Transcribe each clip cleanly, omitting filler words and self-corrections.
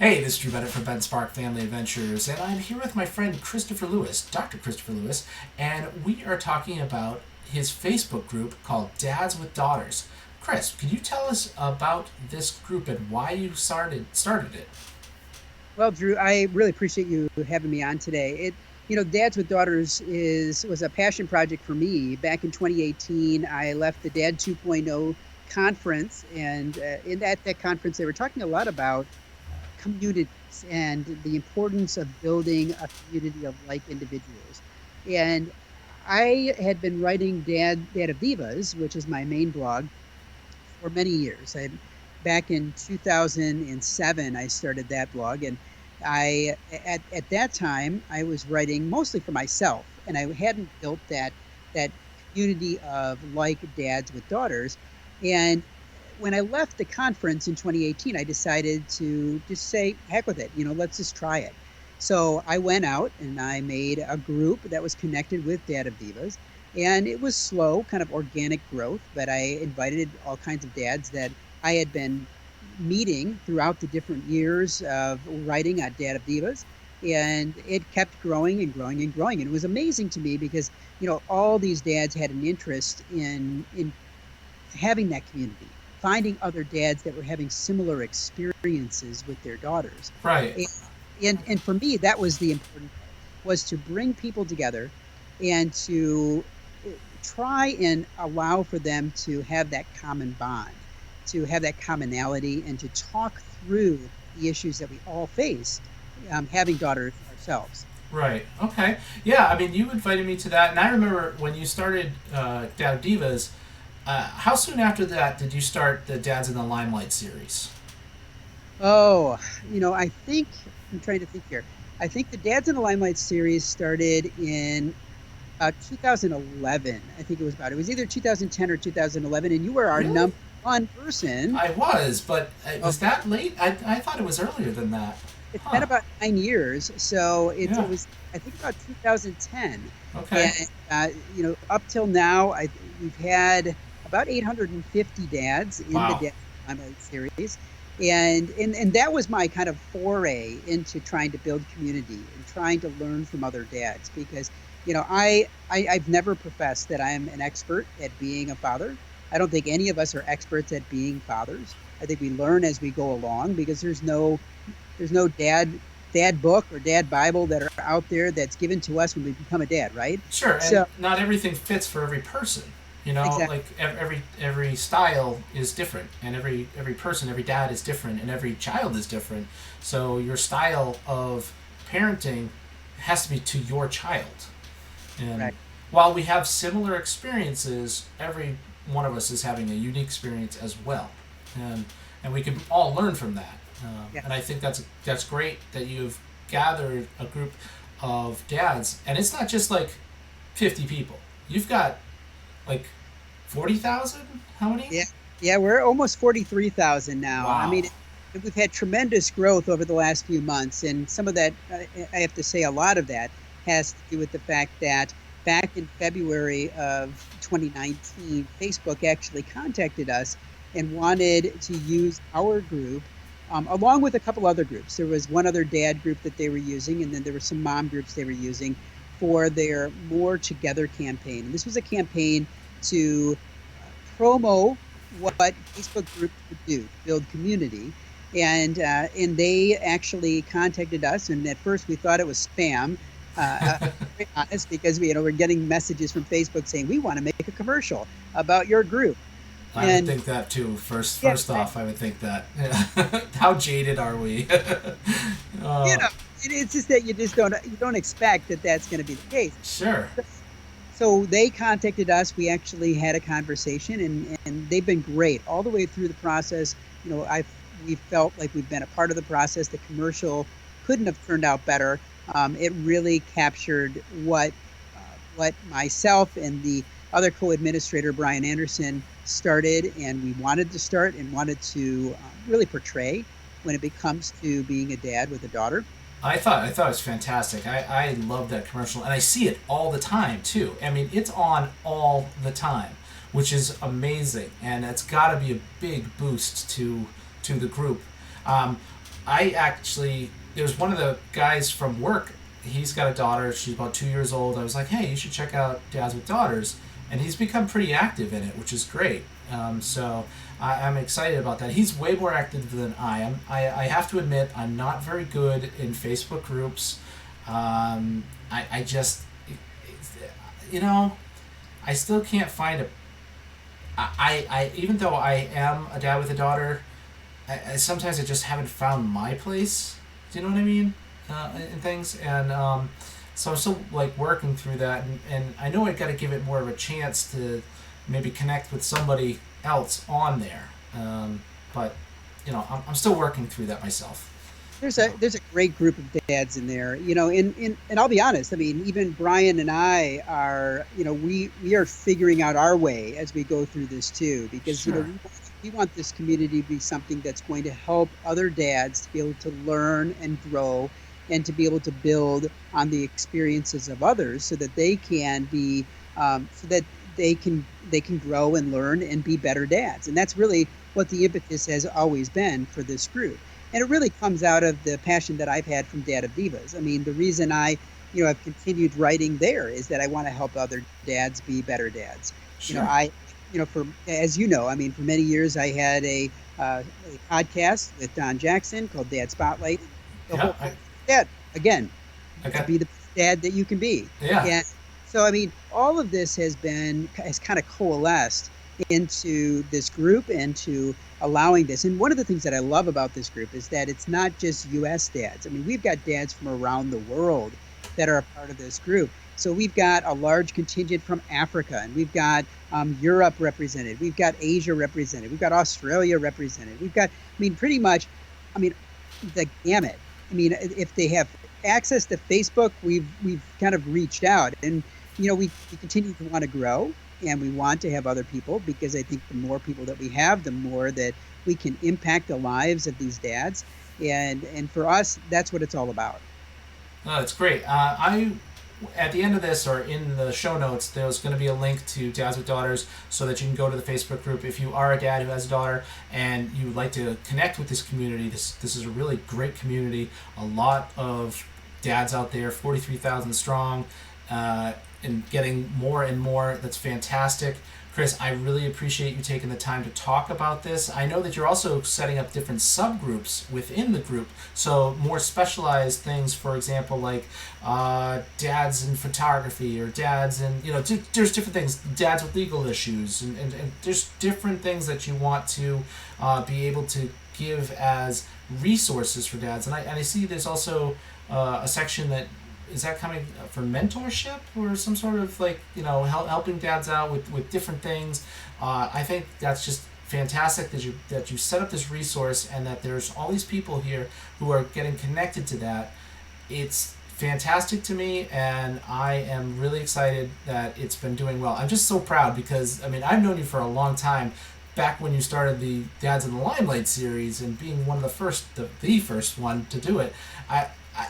Hey, this is Drew Bennett from Ben Spark Family Adventures, and I'm here with my friend Christopher Lewis, Dr. Christopher Lewis, and we are talking about his Facebook group called Dads with Daughters. Chris, can you tell us about this group and why you started it? Well, Drew, I really appreciate you having me on today. Dads with Daughters is was a passion project for me. Back in 2018, I left the Dad 2.0 conference, and in that conference, they were talking a lot about communities and the importance of building a community of like individuals. And I had been writing Dad of Divas, which is my main blog, for many years. Back in 2007, I started that blog, and at that time I was writing mostly for myself, and I hadn't built that community of like dads with daughters. And when I left the conference in 2018, I decided to just say, heck with it, let's just try it. So I went out and I made a group that was connected with Dad of Divas, and it was slow, kind of organic growth, but I invited all kinds of dads that I had been meeting throughout the different years of writing at Dad of Divas. And it kept growing and growing and growing. And it was amazing to me because, all these dads had an interest in having that community, finding other dads that were having similar experiences with their daughters. Right. And, and for me, that was the important part, was to bring people together and to try and allow for them to have that common bond, to have that commonality, and to talk through the issues that we all face, having daughters ourselves. Right. Okay. Yeah. I mean, you invited me to that, and I remember when you started Dad Divas. How soon after that did you start the Dads in the Limelight series? Oh, I think I'm trying to think here. I think the Dads in the Limelight series started in 2011. I think it was about. It was either 2010 or 2011, and you were our Really? number one person. I was, but was Okay, that late? I thought it was earlier than that. it's been Huh. about 9 years, so it Yeah. was I think about 2010, Okay. and up till now, we've had about 850 dads in the Wow. Dad Limelight series, and that was my kind of foray into trying to build community and trying to learn from other dads because I've never professed that I am an expert at being a father. I don't think any of us are experts at being fathers. I think we learn as we go along because there's no dad book or dad Bible that are out there that's given to us when we become a dad, right? Sure, and So not everything fits for every person. You know, exactly, like every style is different, and every person, every dad is different, and every child is different. So your style of parenting has to be to your child. And correct. while we have similar experiences, every one of us is having a unique experience as well, and and we can all learn from that. Yeah. And I think that's great that you've gathered a group of dads, and it's not just like 50 people. You've got like 40,000. How many? Yeah, yeah, we're almost 43,000 now. I Wow. mean, we've had tremendous growth over the last few months, and some of that, I have to say, a lot of that has to do with the fact that back in February of 2019, Facebook actually contacted us and wanted to use our group, along with a couple other groups. There was one other dad group that they were using, and then there were some mom groups they were using for their More Together campaign. And this was a campaign to promo what Facebook groups would do, build community. And they actually contacted us, and at first we thought it was spam. To be honest, because we're getting messages from Facebook saying we want to make a commercial about your group, I would and think that too. First, yeah, first off, I would think that. How jaded are we? you uh, know, it's just that you don't expect that that's going to be the case. sure. So they contacted us. We actually had a conversation, and they've been great all the way through the process. I we felt like we've been a part of the process. The commercial couldn't have turned out better. It really captured what myself and the other co-administrator Brian Anderson started, and we wanted to start and wanted to really portray when it comes to being a dad with a daughter. I thought it was fantastic. I love that commercial, and I see it all the time too. I mean, it's on all the time, which is amazing, and it's got to be a big boost to the group. Um, I actually, there's one of the guys from work. He's got a daughter. She's about 2 years old. I was like, hey, you should check out Dads with Daughters, and he's become pretty active in it, which is great. So I'm excited about that. He's way more active than I am. I have to admit, I'm not very good in Facebook groups. I just, you know, I still can't find a. Even though I am a dad with a daughter, sometimes I just haven't found my place. Do you know what I mean? In things, and so I'm still like working through that, and I know I got to give it more of a chance to maybe connect with somebody else on there. But I'm still working through that myself. There's a great group of dads in there, and I'll be honest. I mean, even Brian and I are, we are figuring out our way as we go through this too, because Sure. we want this community to be something that's going to help other dads to be able to learn and grow, and to be able to build on the experiences of others, so that they can be, so that they can grow and learn and be better dads. And that's really what the impetus has always been for this group. And it really comes out of the passion that I've had from Dad of Divas. I mean, the reason I, have continued writing there is that I want to help other dads be better dads. Sure. I, for as you know, I mean, for many years I had a podcast with Don Jackson called Dad Spotlight. The Yeah. whole dad again to Okay. be the best dad that you can be. Yeah. And so, I mean, all of this has kind of coalesced into this group, and to allowing this. And one of the things that I love about this group is that it's not just U.S. dads. I mean, we've got dads from around the world that are a part of this group. So we've got a large contingent from Africa, and we've got Europe represented. We've got Asia represented. We've got Australia represented. We've got, I mean, pretty much, I mean, the gamut. I mean, if they have access to Facebook, we've kind of reached out, and we continue to want to grow, and we want to have other people, because I think the more people that we have, the more that we can impact the lives of these dads, and for us, that's what it's all about. No, that's great. At the end of this, or in the show notes, there's going to be a link to Dads with Daughters, so that you can go to the Facebook group if you are a dad who has a daughter and you would like to connect with this community. This is a really great community. A lot of dads out there, 43,000 strong, and getting more and more. That's fantastic. Chris, I really appreciate you taking the time to talk about this. I know that you're also setting up different subgroups within the group, so more specialized things, for example, like dads in photography, or dads in, there's different things, dads with legal issues, and there's different things that you want to be able to give as resources for dads. And I see there's also a section that is that coming for mentorship, or some sort of like helping dads out with different things. I think that's just fantastic that you set up this resource, and that there's all these people here who are getting connected to that. It's fantastic to me, and I am really excited that it's been doing well. I'm just so proud, because I mean, I've known you for a long time, back when you started the Dads in the Limelight series, and being one of the first one to do it.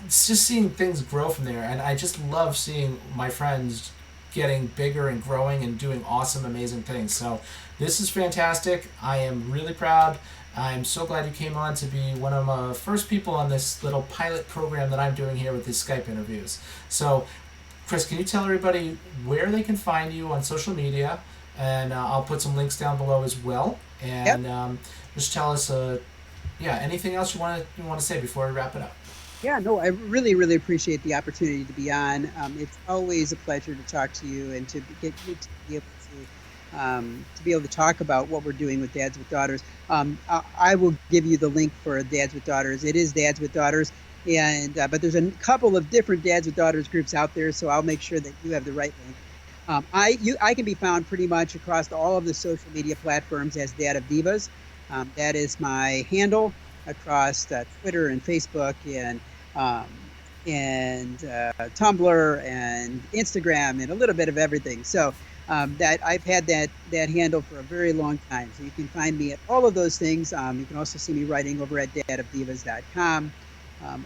It's just seeing things grow from there, and I just love seeing my friends getting bigger and growing and doing awesome, amazing things. So this is fantastic. I am really proud. I'm so glad you came on to be one of the first people on this little pilot program that I'm doing here with these Skype interviews. So, Chris, can you tell everybody where they can find you on social media? And I'll put some links down below as well. Yep. And just tell us, anything else you want to say before we wrap it up. Yeah, no, I really, really appreciate the opportunity to be on. It's always a pleasure to talk to you, and to get you to be able to be able to talk about what we're doing with Dads with Daughters. I will give you the link for Dads with Daughters. It is Dads with Daughters, and but there's a couple of different Dads with Daughters groups out there, so I'll make sure that you have the right link. I can be found pretty much across all of the social media platforms as Dad of Divas. That is my handle across Twitter and Facebook, um, and Tumblr and Instagram, and a little bit of everything. So that I've had that handle for a very long time. So you can find me at all of those things. You can also see me writing over at dadofdivas.com.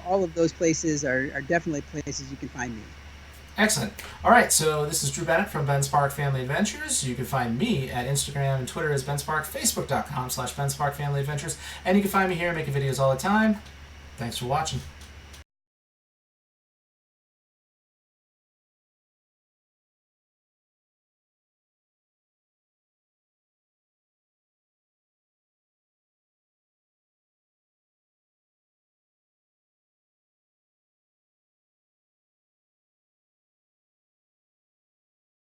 All of those places are definitely places you can find me. Excellent. All right, so this is Drew Bennett from Ben Spark Family Adventures. You can find me at Instagram and Twitter as Ben Spark, Facebook.com/Ben Spark Family Adventures, and you can find me here making videos all the time. Thanks for watching.